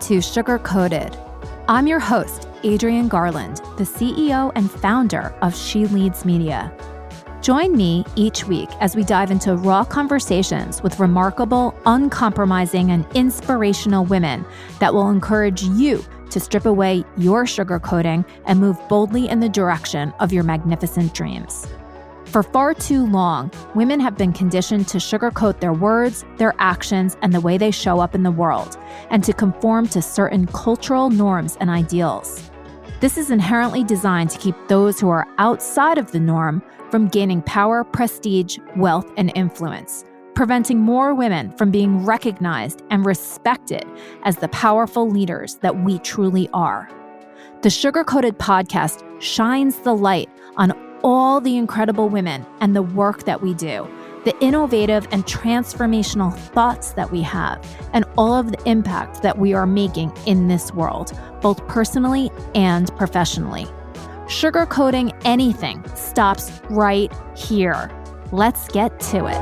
to Sugar Coated. I'm your host, Adrienne Garland, the CEO and founder of She Leads Media. Join me each week as we dive into raw conversations with remarkable, uncompromising, and inspirational women that will encourage you to strip away your sugarcoating and move boldly in the direction of your magnificent dreams. For far too long, women have been conditioned to sugarcoat their words, their actions, and the way they show up in the world, and to conform to certain cultural norms and ideals. This is inherently designed to keep those who are outside of the norm from gaining power, prestige, wealth, and influence, preventing more women from being recognized and respected as the powerful leaders that we truly are. The Sugar Coated podcast shines the light on all the incredible women and the work that we do, the innovative and transformational thoughts that we have, and all of the impact that we are making in this world, both personally and professionally. Sugarcoating anything stops right here. Let's get to it.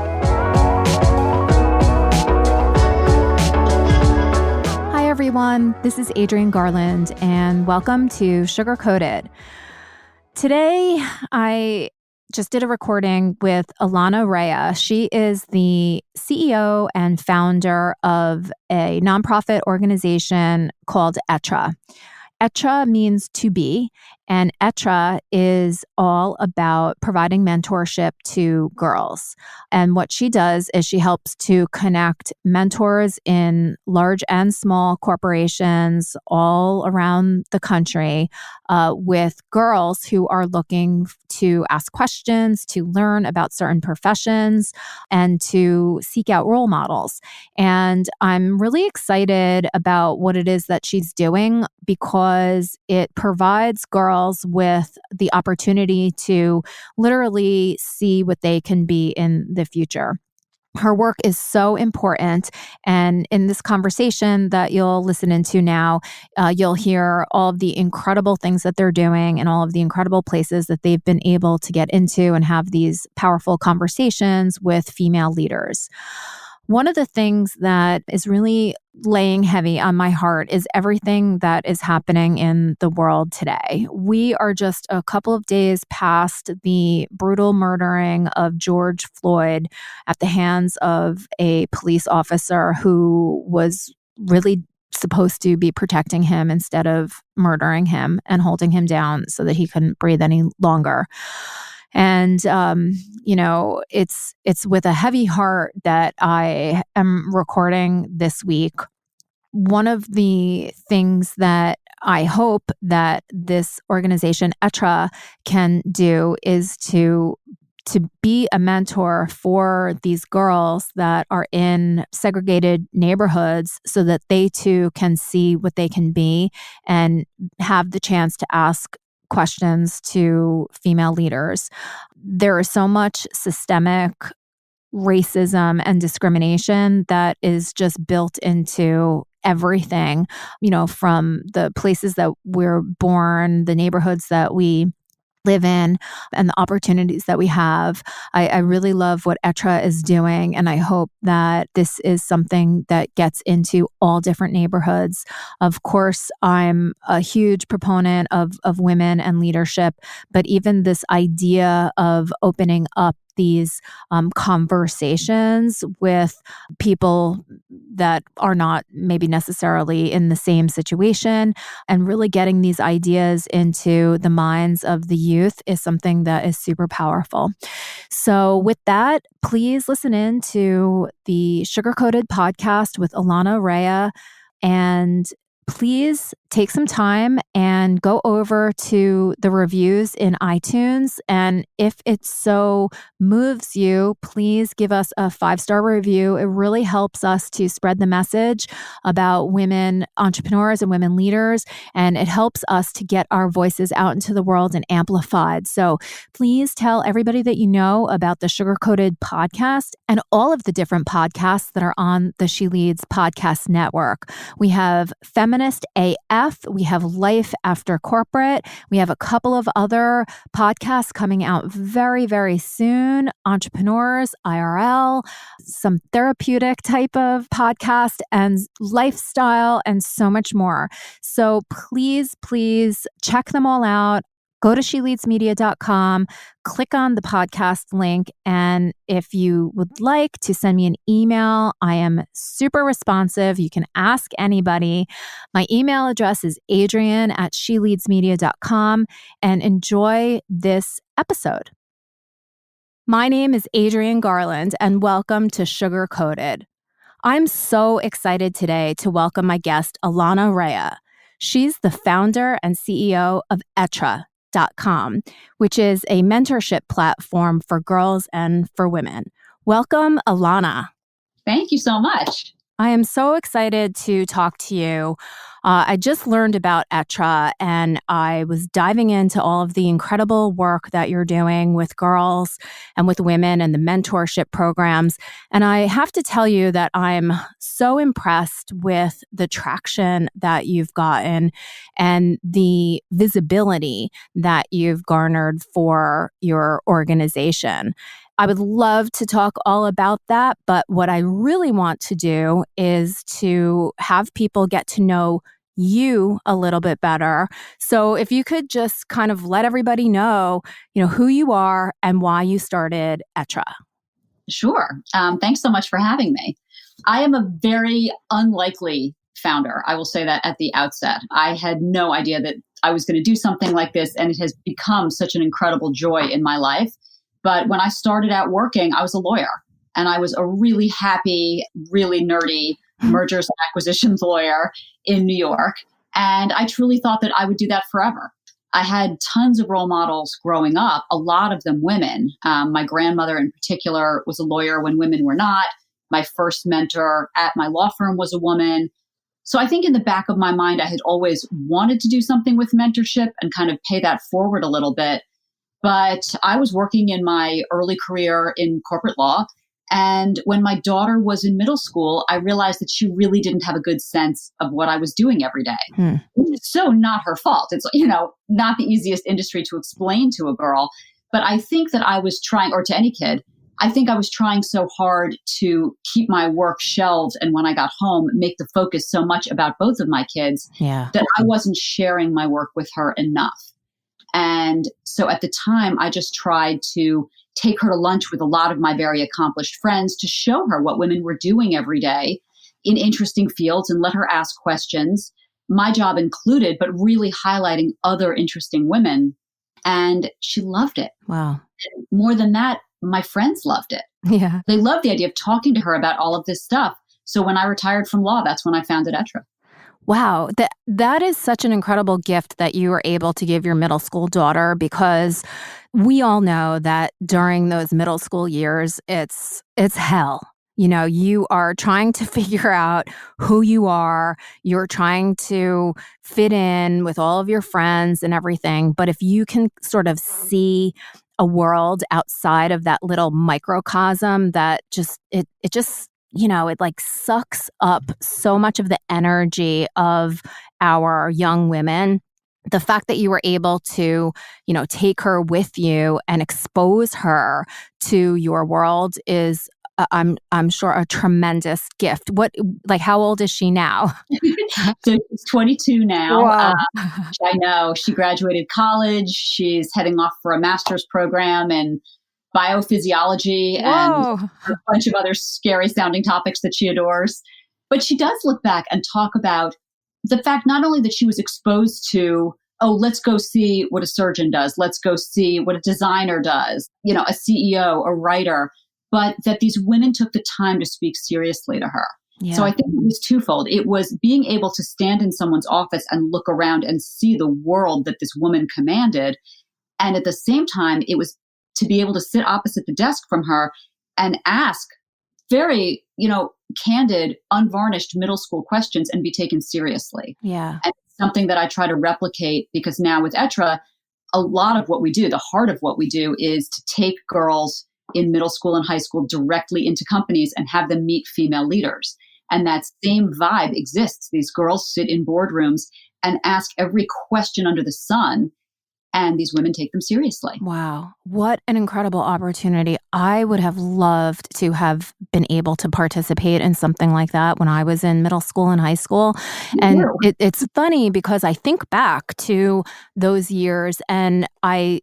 Hi, everyone. This is Adrienne Garland, and welcome to Sugar Coated. Today, I just did a recording with Illana Raia. She is the CEO and founder of a nonprofit organization called Être. Être means to be, and Être is all about providing mentorship to girls. And what she does is she helps to connect mentors in large and small corporations all around the country with girls who are looking to ask questions, to learn about certain professions, and to seek out role models. And I'm really excited about what it is that she's doing because it provides girls with the opportunity to literally see what they can be in the future. Her work is so important. And in this conversation that you'll listen into now, you'll hear all of the incredible things that they're doing and all of the incredible places that they've been able to get into and have these powerful conversations with female leaders. One of the things that is really laying heavy on my heart is everything that is happening in the world today. We are just a couple of days past the brutal murdering of George Floyd at the hands of a police officer who was really supposed to be protecting him instead of murdering him and holding him down so that he couldn't breathe any longer. And, it's with a heavy heart that I am recording this week. One of the things that I hope that this organization, Être, can do is to be a mentor for these girls that are in segregated neighborhoods so that they too can see what they can be and have the chance to ask questions to female leaders. There is so much systemic racism and discrimination that is just built into everything, from the places that we're born, the neighborhoods that we live in, and the opportunities that we have. I really love what Être is doing, and I hope that this is something that gets into all different neighborhoods. Of course, I'm a huge proponent of women and leadership, but even this idea of opening up these conversations with people that are not maybe necessarily in the same situation and really getting these ideas into the minds of the youth is something that is super powerful. So with that, please listen in to the Sugar Coated podcast with Illana Raia, and please take some time and go over to the reviews in iTunes. And if it so moves you, please give us a 5-star review. It really helps us to spread the message about women entrepreneurs and women leaders. And it helps us to get our voices out into the world and amplified. So please tell everybody that you know about the Sugar Coated podcast and all of the different podcasts that are on the She Leads podcast network. We have Feminist AF, F. We have Life After Corporate. We have a couple of other podcasts coming out very, very soon. Entrepreneurs, IRL, some therapeutic type of podcast, and lifestyle, and so much more. So please, please check them all out. Go to sheleadsmedia.com, click on the podcast link, and if you would like to send me an email, I am super responsive. You can ask anybody. My email address is adrian@sheleadsmedia.com, and enjoy this episode. My name is Adrienne Garland, and welcome to Sugar Coated. I'm so excited today to welcome my guest, Illana Raia. She's the founder and CEO of Être.com, which is a mentorship platform for girls and for women. Welcome, Illana. Thank you so much. I am so excited to talk to you. I just learned about Être, and I was diving into all of the incredible work that you're doing with girls and with women and the mentorship programs. And I have to tell you that I'm so impressed with the traction that you've gotten and the visibility that you've garnered for your organization. I would love to talk all about that, but what I really want to do is to have people get to know you a little bit better. So if you could just kind of let everybody know, who you are and why you started Être. Sure. Thanks so much for having me. I am a very unlikely founder. I will say that at the outset. I had no idea that I was going to do something like this, and it has become such an incredible joy in my life. But when I started out working, I was a lawyer, and I was a really happy, really nerdy mergers and acquisitions lawyer in New York. And I truly thought that I would do that forever. I had tons of role models growing up, a lot of them women. My grandmother in particular was a lawyer when women were not. My first mentor at my law firm was a woman. So I think in the back of my mind, I had always wanted to do something with mentorship and kind of pay that forward a little bit. But I was working in my early career in corporate law. And when my daughter was in middle school, I realized that she really didn't have a good sense of what I was doing every day. Which is so not her fault. It's, not the easiest industry to explain to a girl. But I think that I was trying, or to any kid, I think I was trying so hard to keep my work shelved. And when I got home, make the focus so much about both of my kids that I wasn't sharing my work with her enough. And so at the time, I just tried to take her to lunch with a lot of my very accomplished friends to show her what women were doing every day in interesting fields and let her ask questions. My job included, but really highlighting other interesting women. And she loved it. Wow. And more than that, my friends loved it. Yeah. They loved the idea of talking to her about all of this stuff. So when I retired from law, that's when I founded Être. Wow, that is such an incredible gift that you were able to give your middle school daughter, because we all know that during those middle school years, it's hell. You are trying to figure out who you are. You're trying to fit in with all of your friends and everything. But if you can sort of see a world outside of that little microcosm that it like sucks up so much of the energy of our young women. The fact that you were able to, take her with you and expose her to your world is, I'm sure, a tremendous gift. How old is she now? So she's 22 now. Wow. I know. She graduated college. She's heading off for a master's program in biophysiology and a bunch of other scary sounding topics that she adores. But she does look back and talk about the fact not only that she was exposed to, let's go see what a surgeon does. Let's go see what a designer does, a CEO, a writer, but that these women took the time to speak seriously to her. Yeah. So I think it was twofold. It was being able to stand in someone's office and look around and see the world that this woman commanded. And at the same time, it was to be able to sit opposite the desk from her and ask very, candid, unvarnished middle school questions and be taken seriously. Yeah. And it's something that I try to replicate, because now with Être, a lot of what we do, the heart of what we do, is to take girls in middle school and high school directly into companies and have them meet female leaders. And that same vibe exists. These girls sit in boardrooms and ask every question under the sun. And these women take them seriously. Wow. What an incredible opportunity. I would have loved to have been able to participate in something like that when I was in middle school and high school. And it's funny because I think back to those years, and my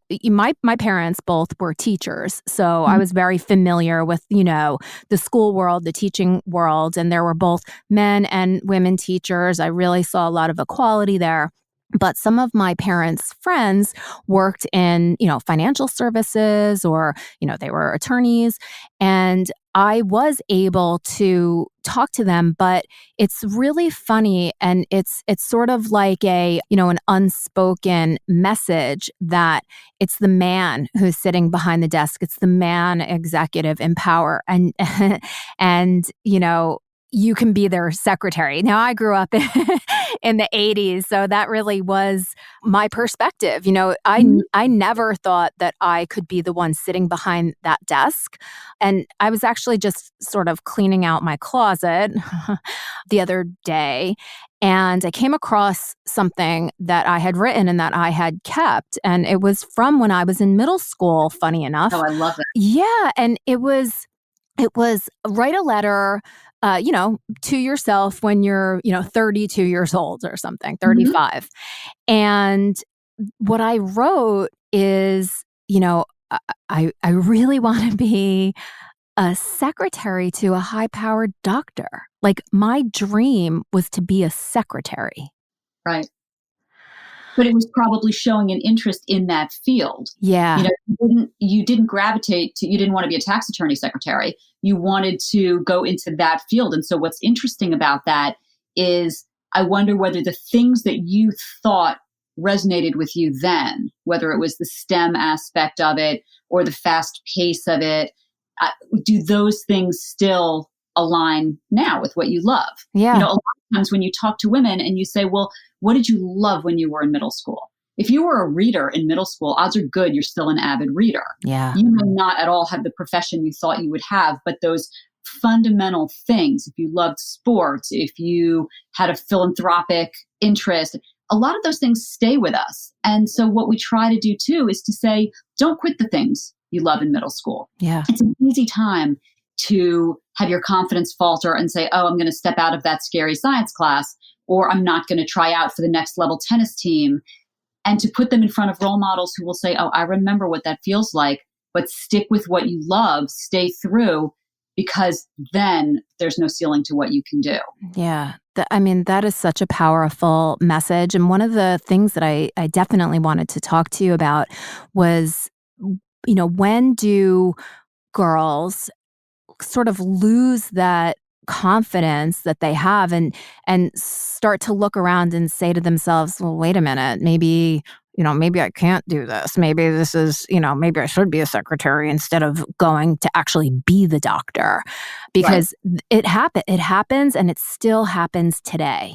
parents both were teachers. So I was very familiar with, the school world, the teaching world, and there were both men and women teachers. I really saw a lot of equality there. But some of my parents' friends worked in, financial services, or, they were attorneys. And I was able to talk to them, but it's really funny. And it's sort of like an unspoken message that it's the man who's sitting behind the desk. It's the man executive in power. And, you can be their secretary. Now, I grew up in the 80s, so that really was my perspective. I never thought that I could be the one sitting behind that desk. And I was actually just sort of cleaning out my closet the other day, and I came across something that I had written and that I had kept. And it was from when I was in middle school, funny enough. Oh, I love it. Yeah, and it was write a letter to yourself when you're, 32 years old or something, 35. And what I wrote is, I really want to be a secretary to a high-powered doctor. Like, my dream was to be a secretary. Right. But it was probably showing an interest in that field. Yeah. You didn't gravitate to, you didn't want to be a tax attorney secretary. You wanted to go into that field. And so what's interesting about that is I wonder whether the things that you thought resonated with you then, whether it was the STEM aspect of it or the fast pace of it, do those things still align now with what you love? Yeah. A lot of times when you talk to women and you say, well, what did you love when you were in middle school? If you were a reader in middle school, odds are good you're still an avid reader. Yeah. You may not at all have the profession you thought you would have, but those fundamental things, if you loved sports, if you had a philanthropic interest, a lot of those things stay with us. And so what we try to do too is to say, don't quit the things you love in middle school. Yeah. It's an easy time to have your confidence falter and say, oh, I'm going to step out of that scary science class, or I'm not going to try out for the next level tennis team. And to put them in front of role models who will say, oh, I remember what that feels like, but stick with what you love, stay through, because then there's no ceiling to what you can do. Yeah. That is such a powerful message. And one of the things that I definitely wanted to talk to you about was, when do girls sort of lose that confidence that they have and start to look around and say to themselves, well, wait a minute, maybe I can't do this. Maybe this is, maybe I should be a secretary instead of going to actually be the doctor, because it happens and it still happens today.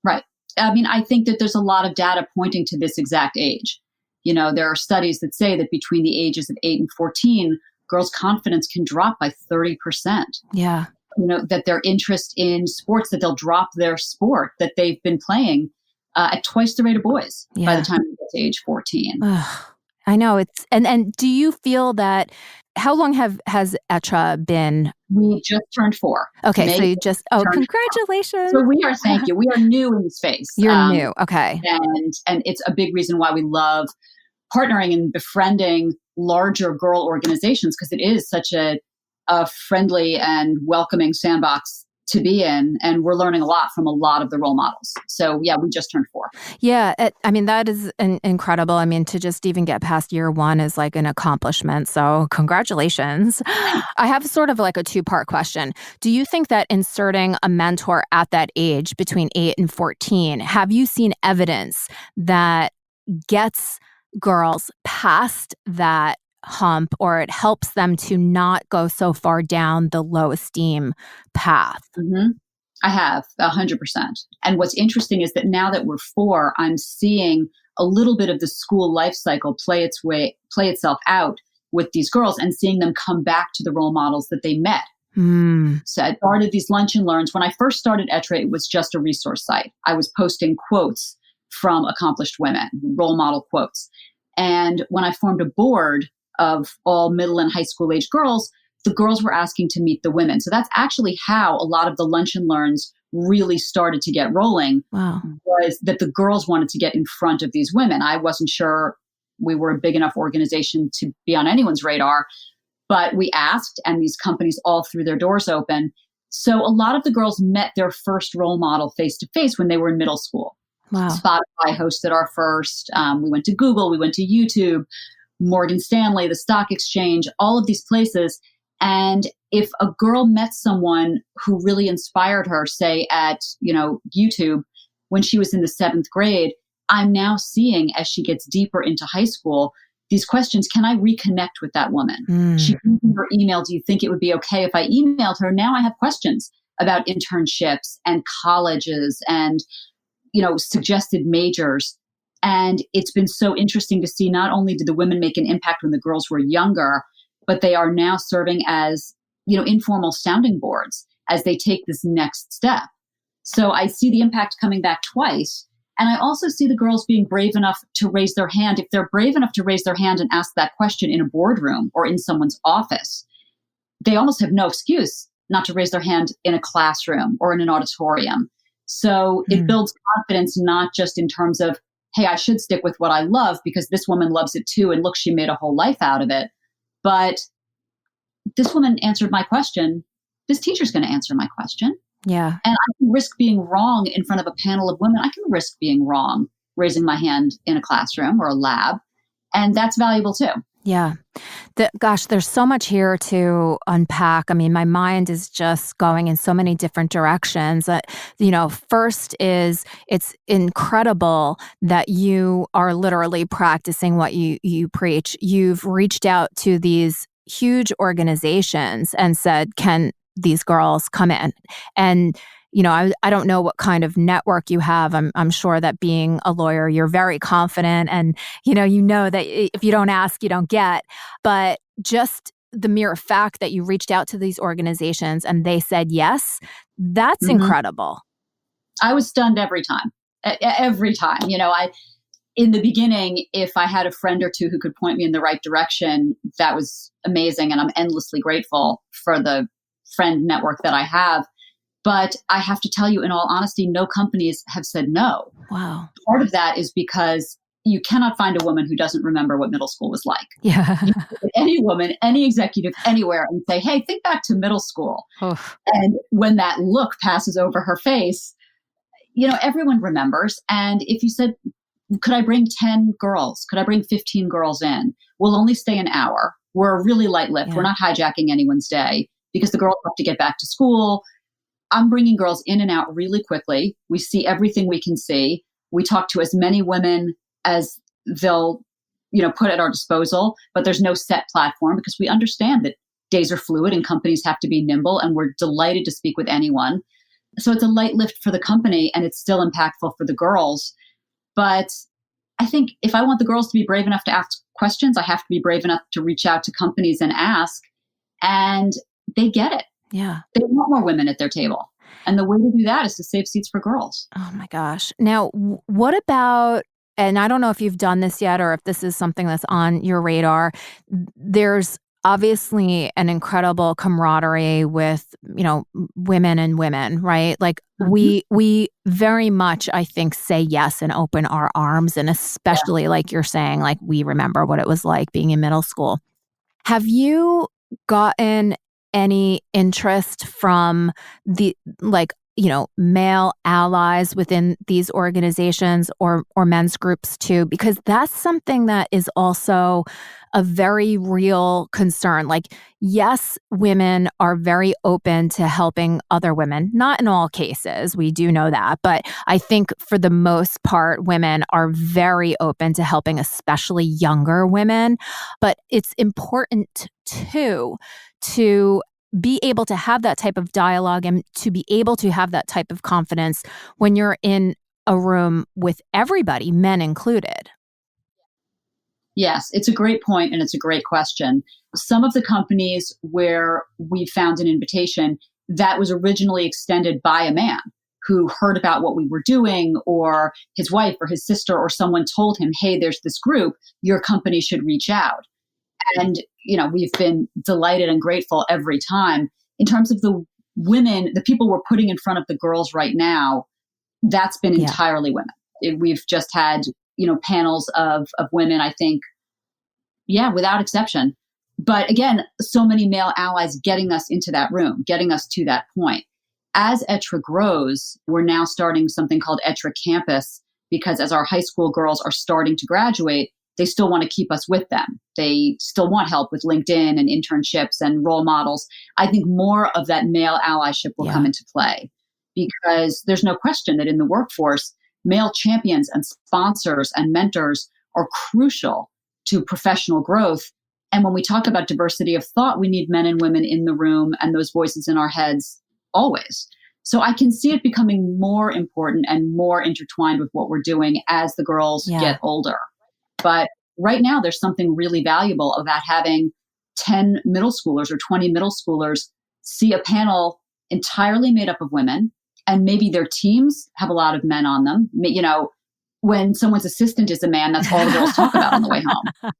Right. I think that there's a lot of data pointing to this exact age. There are studies that say that between the ages of 8 and 14, girls' confidence can drop by 30%. Yeah. That their interest in sports, that they'll drop their sport that they've been playing at twice the rate of boys by the time they get to age 14. I know it's, and do you feel that, how long has Être been? We just turned 4. Okay. So you just, congratulations. 4. So thank you. We are new in the space. You're new. Okay. And it's a big reason why we love partnering and befriending larger girl organizations, because it is such a friendly and welcoming sandbox to be in. And we're learning a lot from a lot of the role models. So yeah, we just turned 4. Yeah. That is incredible. To just even get past year 1 is like an accomplishment. So congratulations. I have sort of like a 2-part question. Do you think that inserting a mentor at that age between 8 and 14, have you seen evidence that gets girls past that hump, or it helps them to not go so far down the low esteem path? Mm-hmm. I have 100%. And what's interesting is that now that we're 4, I'm seeing a little bit of the school life cycle play itself out with these girls, and seeing them come back to the role models that they met. So I started these lunch and learns. When I first started Être, it was just a resource site. I was posting quotes from accomplished women, role model quotes. And when I formed a board of all middle and high school age girls, the girls were asking to meet the women. So that's actually how a lot of the lunch and learns really started to get rolling. Wow. Was that the girls wanted to get in front of these women. I wasn't sure we were a big enough organization to be on anyone's radar, but we asked, and these companies all threw their doors open. So a lot of the girls met their first role model face to face when they were in middle school. Wow. Spotify hosted our first. We went to Google, we went to YouTube, Morgan Stanley, the stock exchange, all of these places. And if a girl met someone who really inspired her, say at, YouTube, when she was in the 7th grade, I'm now seeing as she gets deeper into high school, these questions, can I reconnect with that woman? She gave me her email. Do you think it would be okay if I emailed her? Now I have questions about internships and colleges and, suggested majors. And it's been so interesting to see not only did the women make an impact when the girls were younger, but they are now serving as, informal sounding boards as they take this next step. So I see the impact coming back twice. And I also see the girls being brave enough to raise their hand. If they're brave enough to raise their hand and ask that question in a boardroom or in someone's office, they almost have no excuse not to raise their hand in a classroom or in an auditorium. So it builds confidence, not just in terms of, hey, I should stick with what I love because this woman loves it too. And look, she made a whole life out of it. But this woman answered my question. This teacher's going to answer my question. Yeah. And I can risk being wrong in front of a panel of women. I can risk being wrong, raising my hand in a classroom or a lab. And that's valuable too. Yeah. There's so much here to unpack. I mean, my mind is just going in so many different directions. First is it's incredible that you are literally practicing what you preach. You've reached out to these huge organizations and said, can these girls come in? And I don't know what kind of network you have. I'm sure that being a lawyer, you're very confident and, you know that if you don't ask, you don't get. But just the mere fact that you reached out to these organizations and they said yes, that's incredible. I was stunned every time. Every time. In the beginning, if I had a friend or two who could point me in the right direction, that was amazing. And I'm endlessly grateful for the friend network that I have. But I have to tell you, in all honesty, no companies have said no. Wow. Part of that is because you cannot find a woman who doesn't remember what middle school was like. Yeah. You can look at any woman, any executive, anywhere and say, hey, think back to middle school. Oof. And when that look passes over her face, everyone remembers. And if you said, could I bring 10 girls? Could I bring 15 girls in? We'll only stay an hour. We're a really light lift. Yeah. We're not hijacking anyone's day because the girls have to get back to school. I'm bringing girls in and out really quickly. We see everything we can see. We talk to as many women as they'll, put at our disposal, but there's no set platform because we understand that days are fluid and companies have to be nimble, and we're delighted to speak with anyone. So it's a light lift for the company and it's still impactful for the girls. But I think if I want the girls to be brave enough to ask questions, I have to be brave enough to reach out to companies and ask, and they get it. Yeah. They want more women at their table. And the way to do that is to save seats for girls. Oh my gosh. Now, what about, and I don't know if you've done this yet or if this is something that's on your radar, there's obviously an incredible camaraderie with, women and women, right? Like we very much, I think, say yes and open our arms. And especially like you're saying, like we remember what it was like being in middle school. Have you gotten any interest from the male allies within these organizations or men's groups too? Because that's something that is also a very real concern. Like, yes, women are very open to helping other women. Not in all cases, we do know that. But I think for the most part, women are very open to helping, especially younger women. But it's important too to be able to have that type of dialogue and to be able to have that type of confidence when you're in a room with everybody, men included. Yes, it's a great point and it's a great question. Some of the companies where we found an invitation that was originally extended by a man who heard about what we were doing, or his wife or his sister or someone told him, hey, there's this group, your company should reach out. And, we've been delighted and grateful every time. In terms of the women, the people we're putting in front of the girls right now, that's been entirely women. We've just had, panels of women, I think, without exception. But again, so many male allies getting us into that room, getting us to that point. As Être grows, we're now starting something called Être Campus, because as our high school girls are starting to graduate, they still want to keep us with them. They still want help with LinkedIn and internships and role models. I think more of that male allyship will come into play, because there's no question that in the workforce, male champions and sponsors and mentors are crucial to professional growth. And when we talk about diversity of thought, we need men and women in the room and those voices in our heads always. So I can see it becoming more important and more intertwined with what we're doing as the girls get older. But right now, there's something really valuable about having 10 middle schoolers or 20 middle schoolers see a panel entirely made up of women, and maybe their teams have a lot of men on them. When someone's assistant is a man, that's all the girls talk about on the way home.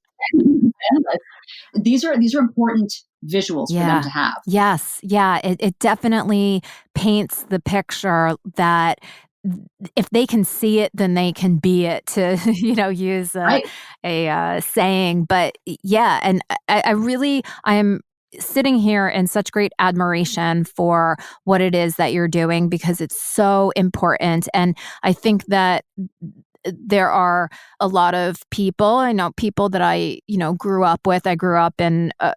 These are important visuals for them to have. Yes. Yeah. It definitely paints the picture that if they can see it, then they can be it, to, use a saying. But and I am sitting here in such great admiration for what it is that you're doing, because it's so important. And I think that there are a lot of people, I know people that I, grew up with. I grew up in, a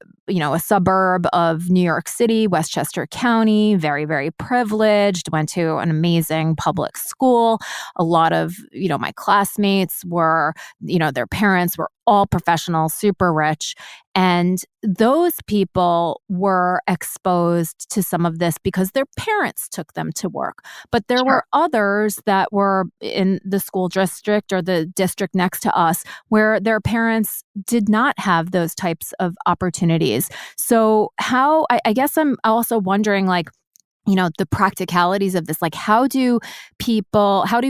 suburb of New York City, Westchester County, very, very privileged, went to an amazing public school. A lot of, my classmates were, their parents were all professionals, super rich. And those people were exposed to some of this because their parents took them to work. But there were others that were in the school district or the district next to us where their parents did not have those types of opportunities. So I guess I'm also wondering, the practicalities of this, how do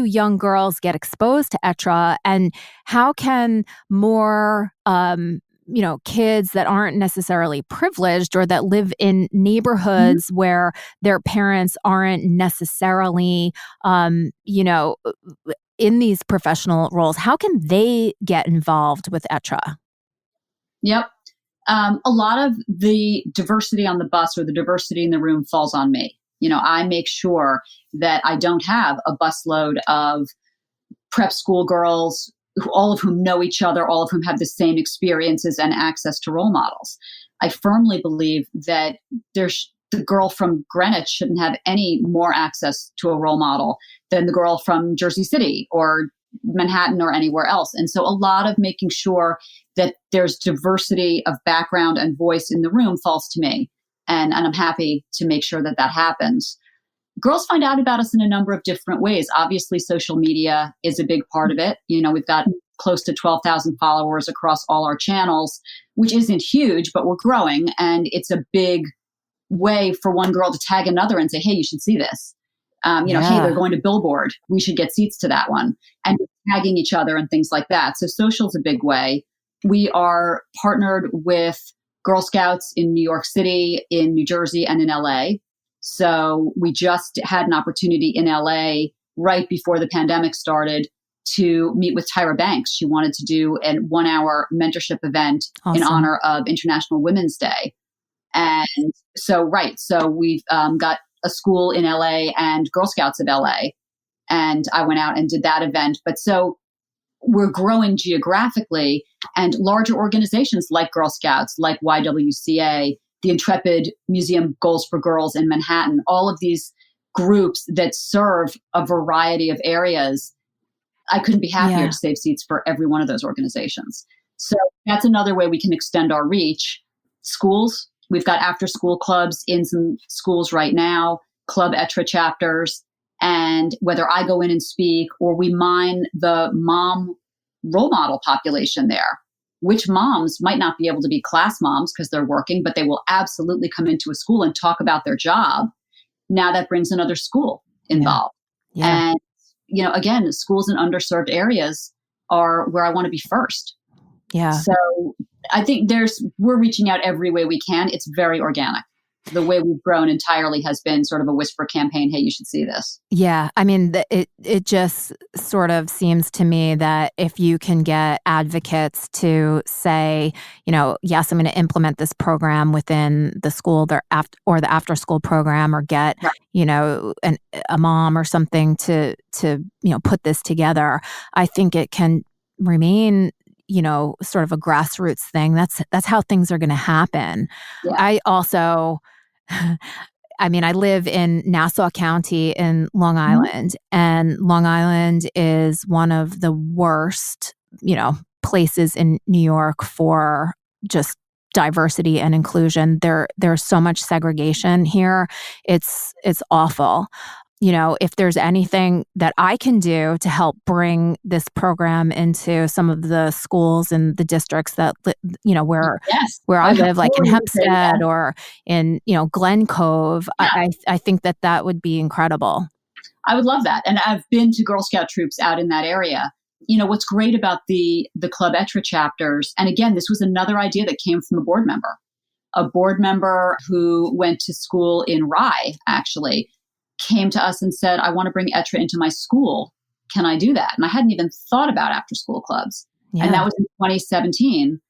young girls get exposed to Être, and how can more, kids that aren't necessarily privileged or that live in neighborhoods where their parents aren't necessarily, in these professional roles, how can they get involved with Être? Yep. A lot of the diversity on the bus or the diversity in the room falls on me. I make sure that I don't have a busload of prep school girls, all of whom know each other, all of whom have the same experiences and access to role models. I firmly believe that the girl from Greenwich shouldn't have any more access to a role model than the girl from Jersey City or Manhattan or anywhere else. And so a lot of making sure that there's diversity of background and voice in the room falls to me. And I'm happy to make sure that happens. Girls find out about us in a number of different ways. Obviously, social media is a big part of it. We've got close to 12,000 followers across all our channels, which isn't huge, but we're growing. And it's a big way for one girl to tag another and say, hey, you should see this. Hey, they're going to Billboard. We should get seats to that one. And tagging each other and things like that. So social's a big way. We are partnered with Girl Scouts in New York City, in New Jersey, and in LA. So we just had an opportunity in LA right before the pandemic started to meet with Tyra Banks. She wanted to do a 1-hour mentorship event in honor of International Women's Day. And so we've got a school in LA and Girl Scouts of LA. And I went out and did that event. But so we're growing geographically, and larger organizations like Girl Scouts, like YWCA, the Intrepid Museum Goals for Girls in Manhattan, all of these groups that serve a variety of areas. I couldn't be happier to save seats for every one of those organizations. So that's another way we can extend our reach. Schools, we've got after school clubs in some schools right now, club Être chapters. And whether I go in and speak or we mine the mom role model population there, which moms might not be able to be class moms because they're working, but they will absolutely come into a school and talk about their job. Now that brings another school involved. Yeah. And, again, schools in underserved areas are where I want to be first. Yeah. So I think we're reaching out every way we can. It's very organic. The way we've grown entirely has been sort of a whisper campaign. Hey, you should see this. Yeah. I mean, it just sort of seems to me that if you can get advocates to say, yes, I'm going to implement this program within the school or the after school program, or get, right, a mom or something to put this together, I think it can remain sort of a grassroots thing. That's how things are going to happen. Yeah. I also, I live in Nassau County in Long Island, and Long Island is one of the worst, places in New York for just diversity and inclusion. There's so much segregation here. It's awful. If there's anything that I can do to help bring this program into some of the schools and the districts that, where I live, like in Hempstead or in, Glen Cove, yeah. I think that would be incredible. I would love that. And I've been to Girl Scout troops out in that area. What's great about the Club Être chapters, and again, this was another idea that came from a board member who went to school in Rye, actually, came to us and said, I want to bring Être into my school. Can I do that? And I hadn't even thought about after school clubs. Yeah. And that was in 2017.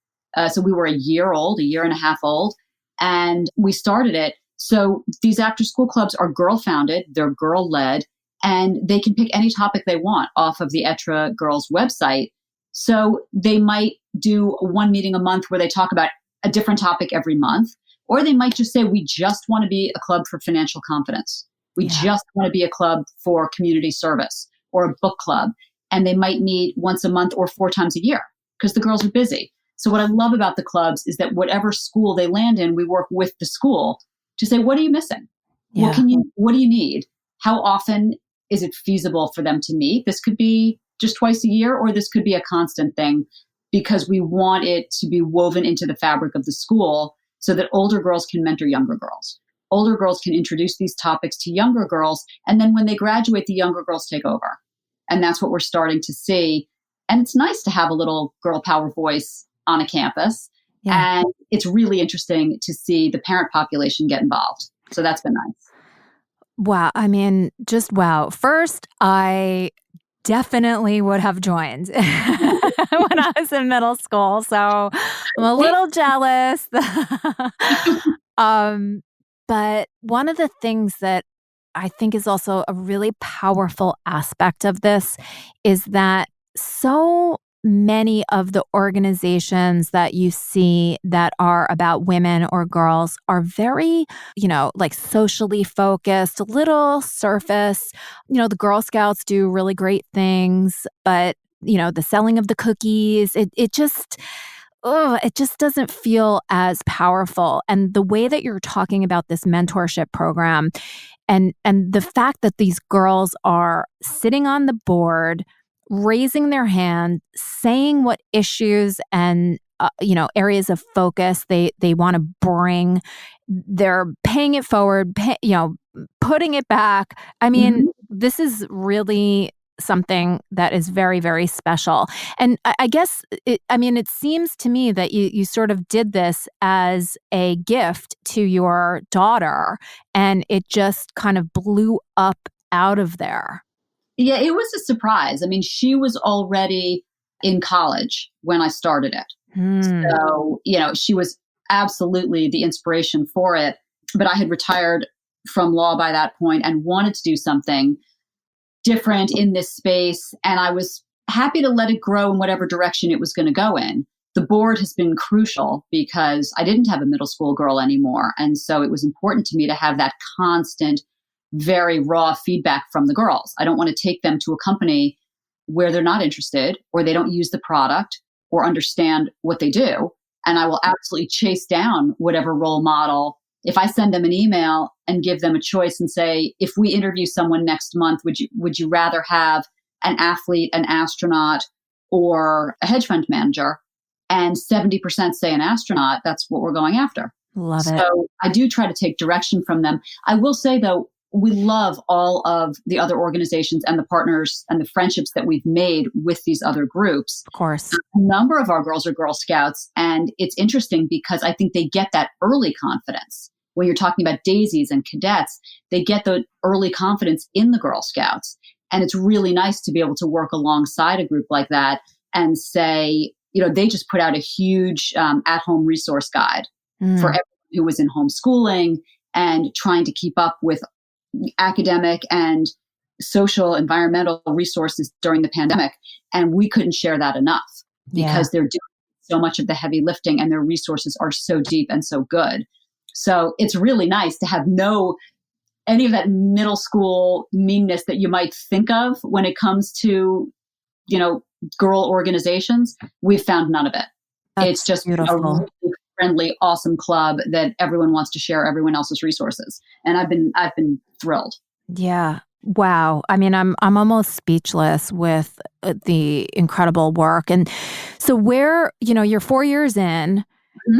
So we were a year and a half old, and we started it. So these after school clubs are girl founded, they're girl led, and they can pick any topic they want off of the Être Girls website. So they might do one meeting a month where they talk about a different topic every month, or they might just say, we just want to be a club for financial confidence. We just want to be a club for community service or a book club. And they might meet once a month or 4 times a year because the girls are busy. So what I love about the clubs is that whatever school they land in, we work with the school to say, what are you missing? Yeah. What do you need? How often is it feasible for them to meet? This could be just twice a year, or this could be a constant thing, because we want it to be woven into the fabric of the school so that older girls can mentor younger girls. Older girls can introduce these topics to younger girls, and then when they graduate, the younger girls take over. And that's what we're starting to see. And it's nice to have a little girl power voice on a campus. Yeah. And it's really interesting to see the parent population get involved. So that's been nice. Wow. Just wow. First, I definitely would have joined when I was in middle school. So I'm a little jealous. But one of the things that I think is also a really powerful aspect of this is that so many of the organizations that you see that are about women or girls are very, like socially focused, a little surface. The Girl Scouts do really great things, but, the selling of the cookies, it just doesn't feel as powerful. And the way that you're talking about this mentorship program and the fact that these girls are sitting on the board, raising their hand, saying what issues and areas of focus they want to bring, they're paying it forward, putting it back. This is really something that is very, very special. And I guess, it seems to me that you sort of did this as a gift to your daughter, and it just kind of blew up out of there. Yeah, it was a surprise. She was already in college when I started it. So, she was absolutely the inspiration for it. But I had retired from law by that point and wanted to do something different in this space. And I was happy to let it grow in whatever direction it was going to go in. The board has been crucial because I didn't have a middle school girl anymore. And so it was important to me to have that constant, very raw feedback from the girls. I don't want to take them to a company where they're not interested, or they don't use the product or understand what they do. And I will absolutely chase down whatever role model. If I send them an email and give them a choice and say, if we interview someone next month, would you rather have an athlete, an astronaut, or a hedge fund manager? And 70% say an astronaut. That's what we're going after. Love it. So I do try to take direction from them. I will say, though, we love all of the other organizations and the partners and the friendships that we've made with these other groups. Of course. A number of our girls are Girl Scouts, and it's interesting because I think they get that early confidence. When you're talking about daisies and cadets, they get the early confidence in the Girl Scouts. And it's really nice to be able to work alongside a group like that and say, they just put out a huge at-home resource guide for everyone who was in homeschooling and trying to keep up with academic and social, environmental resources during the pandemic. And we couldn't share that enough because they're doing so much of the heavy lifting and their resources are so deep and so good. So it's really nice to have any of that middle school meanness that you might think of when it comes to, girl organizations. We've found none of it. It's just beautiful. A really friendly, awesome club that everyone wants to share everyone else's resources. And I've been thrilled. Yeah. Wow. I mean, I'm almost speechless with the incredible work. And so you're 4 years in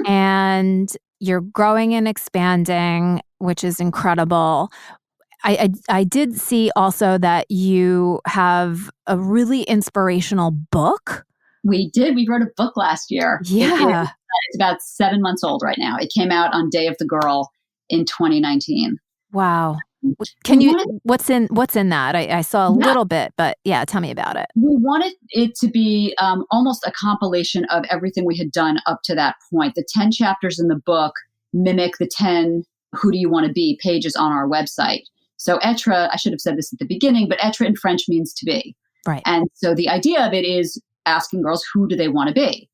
and you're growing and expanding, which is incredible. I did see also that you have a really inspirational book. We did. We wrote a book last year. Yeah. It's about 7 months old right now. It came out on Day of the Girl in 2019. Wow. What's in that? I saw a little bit, but tell me about it. We wanted it to be almost a compilation of everything we had done up to that point. The 10 chapters in the book mimic the 10 Who Do You Want to Be pages on our website. So Être, I should have said this at the beginning, but Être in French means to be. Right. And so the idea of it is asking girls, who do they want to be?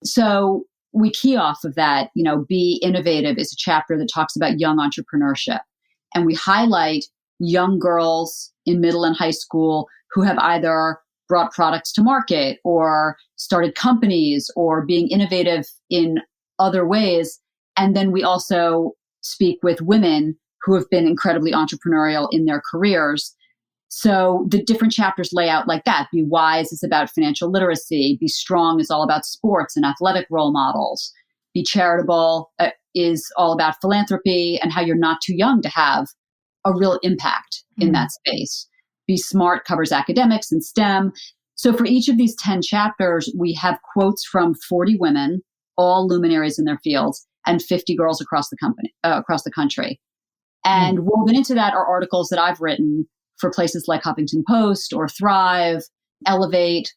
So we key off of that, Be Innovative is a chapter that talks about young entrepreneurship. And we highlight young girls in middle and high school who have either brought products to market or started companies or being innovative in other ways. And then we also speak with women who have been incredibly entrepreneurial in their careers. So the different chapters lay out like that. Be Wise is about financial literacy. Be Strong is all about sports and athletic role models. Be Charitable is all about philanthropy and how you're not too young to have a real impact in that space. Be Smart covers academics and STEM. So for each of these 10 chapters, we have quotes from 40 women, all luminaries in their fields, and 50 girls across the country. And woven into that are articles that I've written for places like Huffington Post or Thrive, Elevate,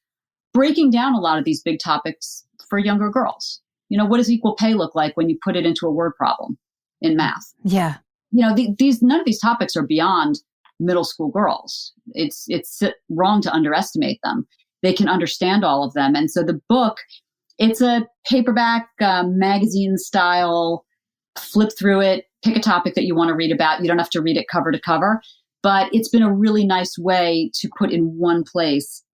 breaking down a lot of these big topics for younger girls. What does equal pay look like when you put it into a word problem in math? Yeah. None of these topics are beyond middle school girls. It's wrong to underestimate them. They can understand all of them. And so the book, it's a paperback magazine style, flip through it, pick a topic that you want to read about. You don't have to read it cover to cover, but it's been a really nice way to put in one place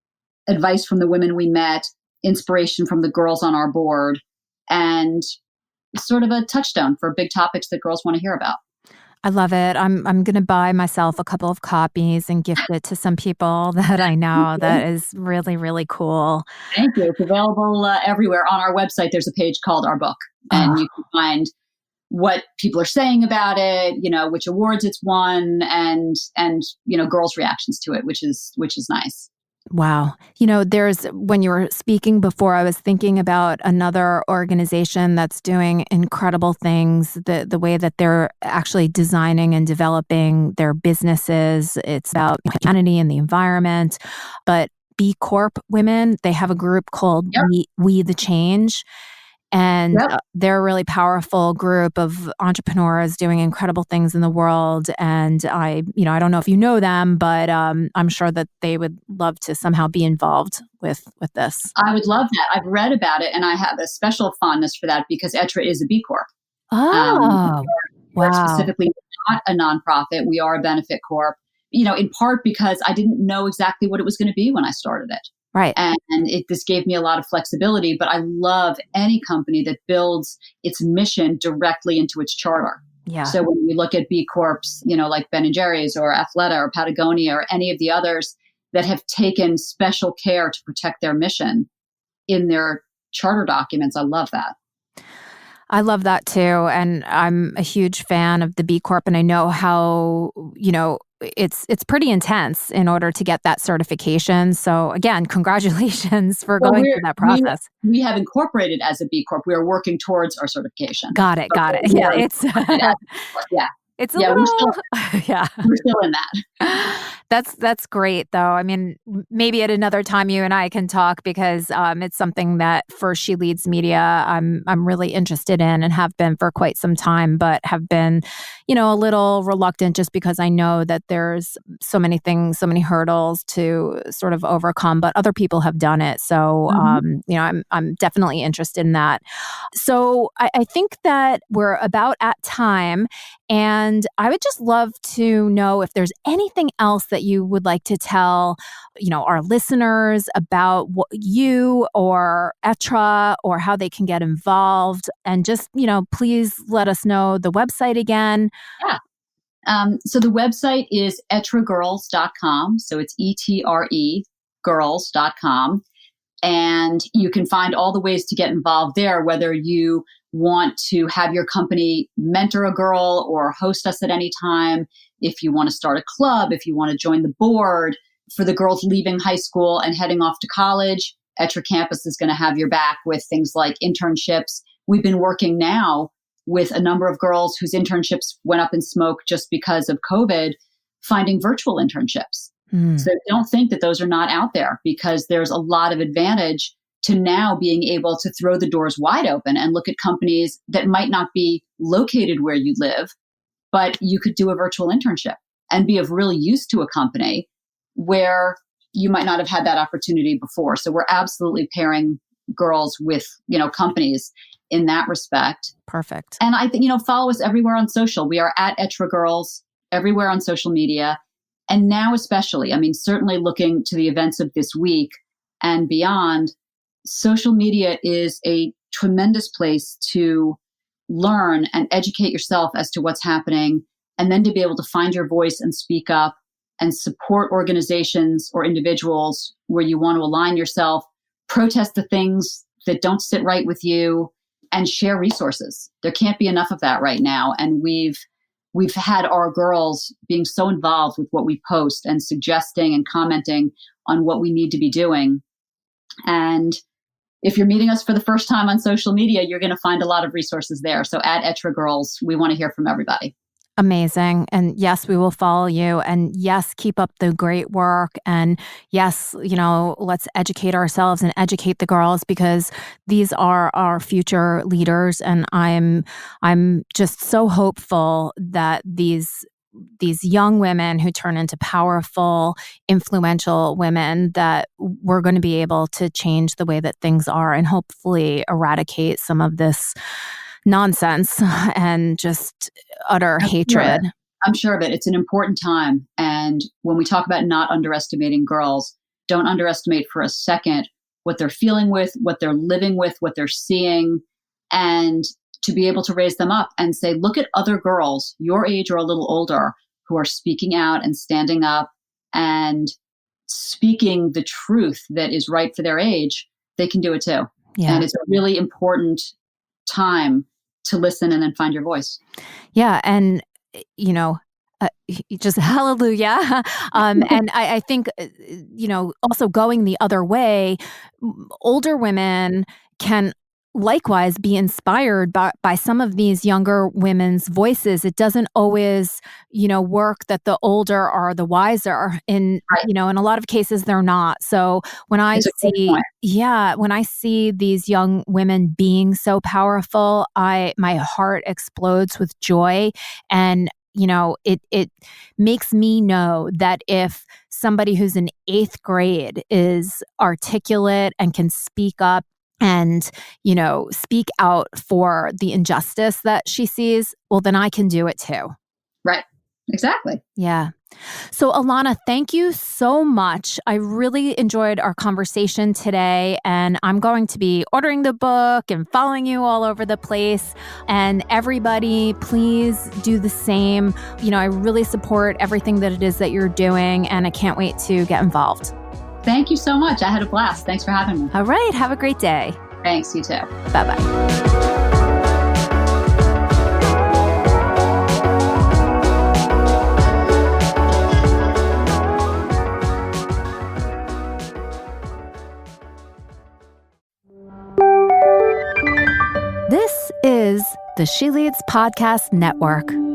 advice from the women we met, inspiration from the girls on our board, and sort of a touchstone for big topics that girls want to hear about. I love it. I'm going to buy myself a couple of copies and gift it to some people that I know. That is really, really cool. Thank you. It's available everywhere. On our website, there's a page called Our Book, and you can find what people are saying about it, which awards it's won, and girls' reactions to it, which is nice. Wow. When you were speaking before, I was thinking about another organization that's doing incredible things, the way that they're actually designing and developing their businesses. It's about humanity and the environment. But B Corp women, they have a group called We the Change. And they're a really powerful group of entrepreneurs doing incredible things in the world. And I don't know if you know them, but I'm sure that they would love to somehow be involved with this. I would love that. I've read about it, and I have a special fondness for that because Être is a B Corp. Oh, we're specifically not a nonprofit. We are a benefit corp, in part because I didn't know exactly what it was going to be when I started it. Right. And this gave me a lot of flexibility, but I love any company that builds its mission directly into its charter. Yeah. So when you look at B Corps, like Ben & Jerry's or Athleta or Patagonia or any of the others that have taken special care to protect their mission in their charter documents, I love that. I love that too. And I'm a huge fan of the B Corp, and I know how, it's pretty intense in order to get that certification. So again, congratulations for going through that process. We have incorporated as a B Corp. We are working towards our certification. Got it. Yeah, it's yeah. It's a little, we're still in that. That's great, though. I mean, maybe at another time you and I can talk, because it's something that for She Leads Media, I'm really interested in and have been for quite some time, but have been, a little reluctant just because I know that there's so many things, so many hurdles to sort of overcome, but other people have done it. So, I'm definitely interested in that. So I think that we're about at time. And I would just love to know if there's anything else that you would like to tell, our listeners about what you or Être or how they can get involved. And just, please let us know the website again. Yeah. So the website is etregirls.com. So it's ETRE girls.com. And you can find all the ways to get involved there, whether you want to have your company mentor a girl or host us at any time, if you want to start a club, if you want to join the board. For the girls leaving high school and heading off to college, Être Campus is going to have your back with things like internships. We've been working now with a number of girls whose internships went up in smoke just because of COVID, finding virtual internships. So don't think that those are not out there, because there's a lot of advantage to now being able to throw the doors wide open and look at companies that might not be located where you live, but you could do a virtual internship and be of real use to a company where you might not have had that opportunity before. So we're absolutely pairing girls with, companies in that respect. Perfect. And I think, follow us everywhere on social. We are at Être Girls everywhere on social media. And now especially, certainly looking to the events of this week and beyond, social media is a tremendous place to learn and educate yourself as to what's happening, and then to be able to find your voice and speak up and support organizations or individuals where you want to align yourself, protest the things that don't sit right with you, and share resources. There can't be enough of that right now. And we've had our girls being so involved with what we post and suggesting and commenting on what we need to be doing. And if you're meeting us for the first time on social media, you're going to find a lot of resources there. So at Être Girls, we want to hear from everybody. Amazing. And yes, we will follow you. And yes, keep up the great work. And yes, let's educate ourselves and educate the girls, because these are our future leaders. And I'm just so hopeful that these young women who turn into powerful, influential women, that we're going to be able to change the way that things are and hopefully eradicate some of this nonsense and just utter hatred. I'm sure of it. It's an important time. And when we talk about not underestimating girls, don't underestimate for a second what they're feeling with, what they're living with, what they're seeing, and to be able to raise them up and say, look at other girls your age or a little older who are speaking out and standing up and speaking the truth that is right for their age. They can do it too. Yeah. And it's a really important time to listen and then find your voice. Yeah. And, just hallelujah. And I think, also going the other way, older women can likewise be inspired by some of these younger women's voices. It doesn't always, work that the older are the wiser. In a lot of cases they're not. So when I see these young women being so powerful, my heart explodes with joy. And it makes me know that if somebody who's in 8th grade is articulate and can speak up and, speak out for the injustice that she sees, well, then I can do it too. Right. Exactly. Yeah. So, Illana, thank you so much. I really enjoyed our conversation today, and I'm going to be ordering the book and following you all over the place. And everybody, please do the same. I really support everything that it is that you're doing, and I can't wait to get involved. Thank you so much. I had a blast. Thanks for having me. All right. Have a great day. Thanks. You too. Bye-bye. is the She Leads Podcast Network.